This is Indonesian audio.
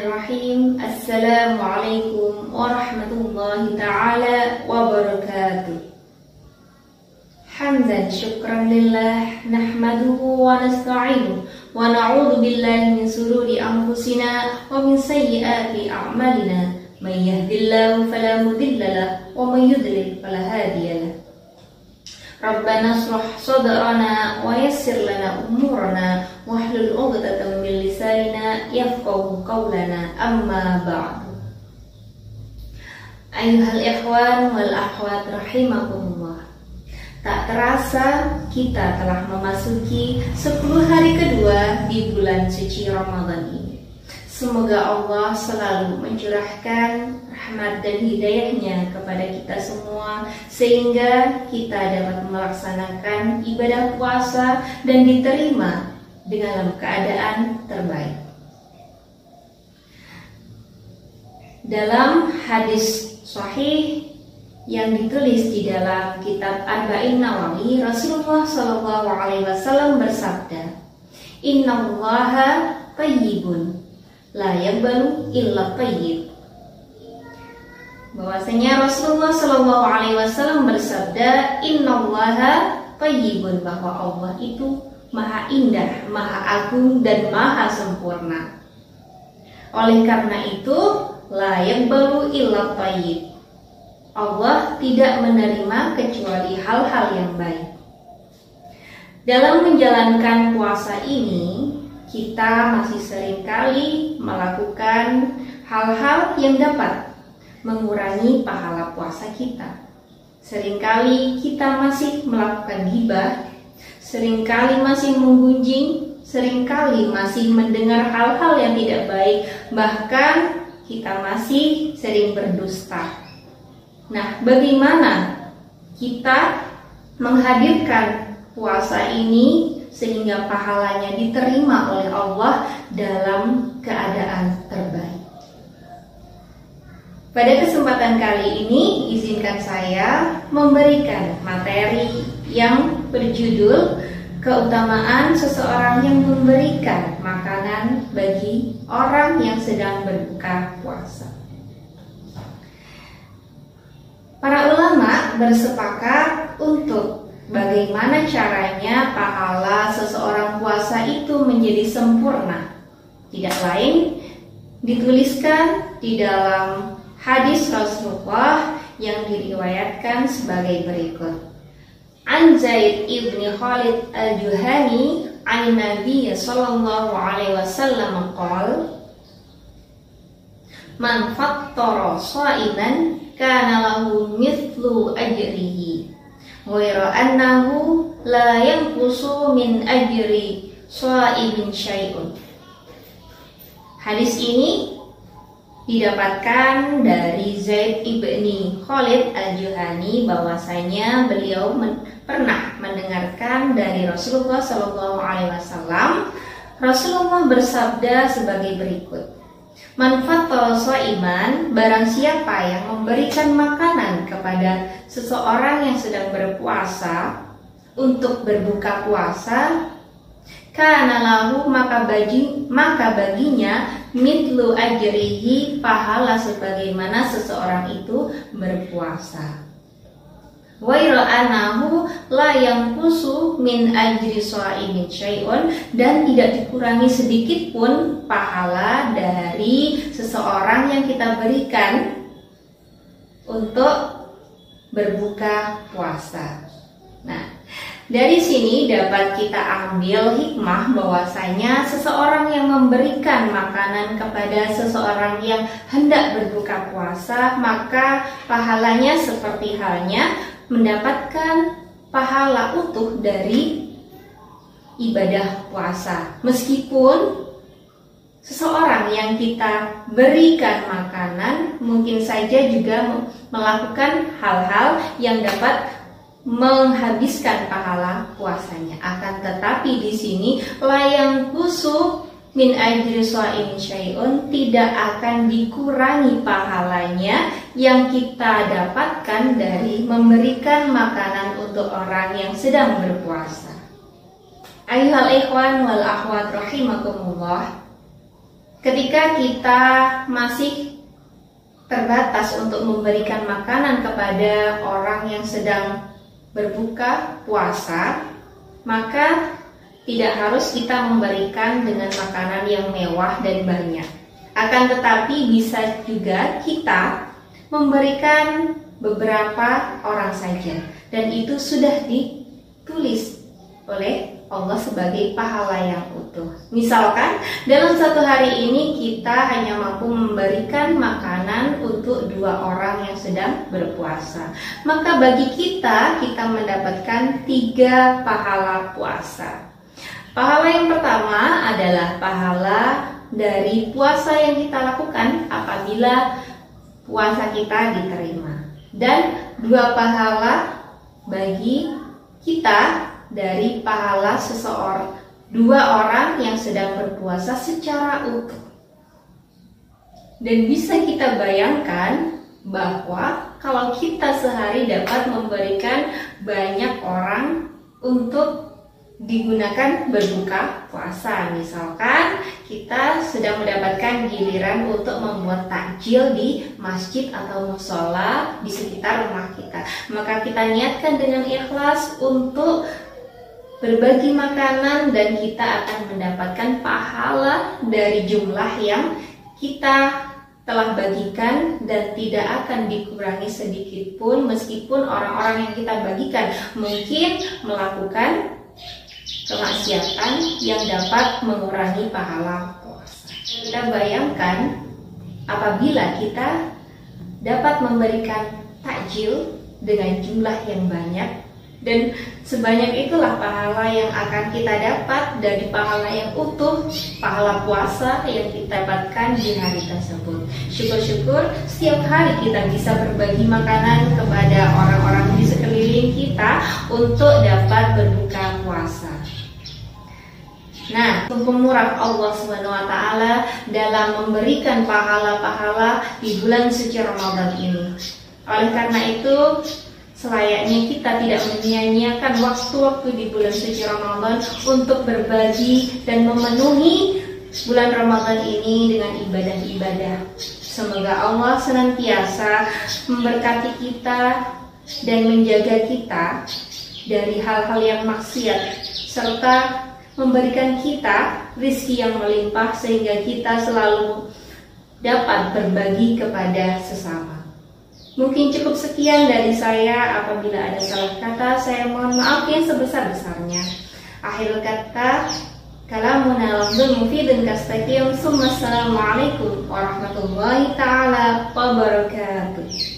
Bismillahirrahmanirrahim. Assalamualaikum warahmatullahi ta'ala wabarakatuh. Hamdan syukran lillah, nahmaduhu wa nasta'inuhu wa na'udzu billahi min sururi anfusina wa min sayyiati a'malina. May yahdihillahu fala mudilla lahu wa may yudlil fala hadiya lahu. Rabbana shrah sadrana wa yassir lana umurana wahlul 'uqdatam min lisanina yafqahu qawlana, amma ba'du. Ayyuhal ikhwan wal akhwat rahimakumullah. Tak terasa kita telah memasuki 10 hari kedua di bulan suci Ramadan ini. Semoga Allah selalu mencurahkan rahmat dan hidayahnya kepada kita semua, sehingga kita dapat melaksanakan ibadah puasa dan diterima dengan keadaan terbaik. Dalam hadis sahih yang ditulis di dalam kitab Arba'in Nawawi, Rasulullah SAW bersabda, Innallaha tayyibun la yaqbalu illa tayyib. Bahwasanya Rasulullah SAW bersabda, Innallaha tayyibun, bahwa Allah itu maha indah, maha agung dan maha sempurna. Oleh karena itu, la yaqbalu illa tayyib, Allah tidak menerima kecuali hal-hal yang baik. Dalam menjalankan puasa ini, kita masih seringkali melakukan hal-hal yang dapat mengurangi pahala puasa kita. Seringkali kita masih melakukan ghibah, seringkali masih menggunjing, seringkali masih mendengar hal-hal yang tidak baik, bahkan kita masih sering berdusta. Nah, bagaimana kita menghadirkan puasa ini sehingga pahalanya diterima oleh Allah dalam keadaan terbaik? Pada kesempatan kali ini, izinkan saya memberikan materi yang berjudul keutamaan seseorang yang memberikan makanan bagi orang yang sedang berbuka puasa. Para ulama bersepakat untuk bagaimana caranya pahala seseorang puasa itu menjadi sempurna. Tidak lain dituliskan di dalam hadis Rasulullah yang diriwayatkan sebagai berikut. An Zaid ibni Khalid al-Juhani an Nabi sallallahu alaihi wasallam qala, Man fattara sha'iman kana lahu mithlu ajrihi ghaira annahu la yanqusu min ajri sha'imin syai'un. Hadis ini didapatkan dari Zaid ibni Khalid al-Juhani, bahwasanya beliau pernah mendengarkan dari Rasulullah SAW. Rasulullah bersabda sebagai berikut, Man fattara sha'iman, barang siapa yang memberikan makanan kepada seseorang yang sedang berpuasa untuk berbuka puasa, kana lahu, maka baginya mitlu ajrihi, pahala sebagaimana seseorang itu berpuasa. Waira anahu la yanqusu min ajri sha'imin syai'un, dan tidak dikurangi sedikit pun pahala dari seseorang yang kita berikan untuk berbuka puasa. Nah, dari sini dapat kita ambil hikmah bahwasanya seseorang yang memberikan makanan kepada seseorang yang hendak berbuka puasa, maka pahalanya seperti halnya mendapatkan pahala utuh dari ibadah puasa. Meskipun seseorang yang kita berikan makanan mungkin saja juga melakukan hal-hal yang dapat menghabiskan pahala puasanya, akan tetapi di sini layang kusu min ajri sha'imin syai'un, tidak akan dikurangi pahalanya yang kita dapatkan dari memberikan makanan untuk orang yang sedang berpuasa. Ayyuhal ikhwan wal akhwat rahimakumullah. ketika kita masih terbatas untuk memberikan makanan kepada orang yang sedang berbuka puasa, maka tidak harus kita memberikan dengan makanan yang mewah dan banyak. Akan tetapi bisa juga kita memberikan beberapa orang saja, dan itu sudah ditulis oleh Allah sebagai pahala yang utuh. Misalkan dalam satu hari ini kita hanya mampu memberikan makanan untuk 2 orang yang sedang berpuasa, maka bagi kita mendapatkan 3 pahala puasa. Pahala yang pertama adalah pahala dari puasa yang kita lakukan apabila puasa kita diterima, dan 2 pahala bagi kita dari pahala 2 orang yang sedang berpuasa secara utuh. Dan bisa kita bayangkan bahwa kalau kita sehari dapat memberikan banyak orang untuk digunakan berbuka puasa, misalkan kita sedang mendapatkan giliran untuk membuat takjil di masjid atau musola di sekitar rumah kita, maka kita niatkan dengan ikhlas untuk berbagi makanan, dan kita akan mendapatkan pahala dari jumlah yang kita telah bagikan, dan tidak akan dikurangi sedikit pun meskipun orang-orang yang kita bagikan mungkin melakukan kemaksiatan yang dapat mengurangi pahala puasa. Kita bayangkan apabila kita dapat memberikan takjil dengan jumlah yang banyak, dan sebanyak itulah pahala yang akan kita dapat dari pahala yang utuh, pahala puasa yang kita dapatkan di hari tersebut. Syukur-syukur setiap hari kita bisa berbagi makanan kepada orang-orang di sekeliling kita untuk dapat berbuka puasa. Nah, pemurah Allah SWT dalam memberikan pahala-pahala di bulan suci Ramadan ini. Oleh karena itu, selayaknya kita tidak menyia-nyiakan waktu-waktu di bulan suci Ramadan untuk berbagi dan memenuhi bulan Ramadan ini dengan ibadah-ibadah. Semoga Allah senantiasa memberkati kita dan menjaga kita dari hal-hal yang maksiat, serta memberikan kita rezeki yang melimpah sehingga kita selalu dapat berbagi kepada sesama. Mungkin cukup sekian dari saya. Apabila ada salah kata, saya mohon maaf yang sebesar-besarnya. Akhirul kata, kalamuna lafzun mufidun kastaqim. Assalamualaikum warahmatullahi ta'ala wabarakatuh.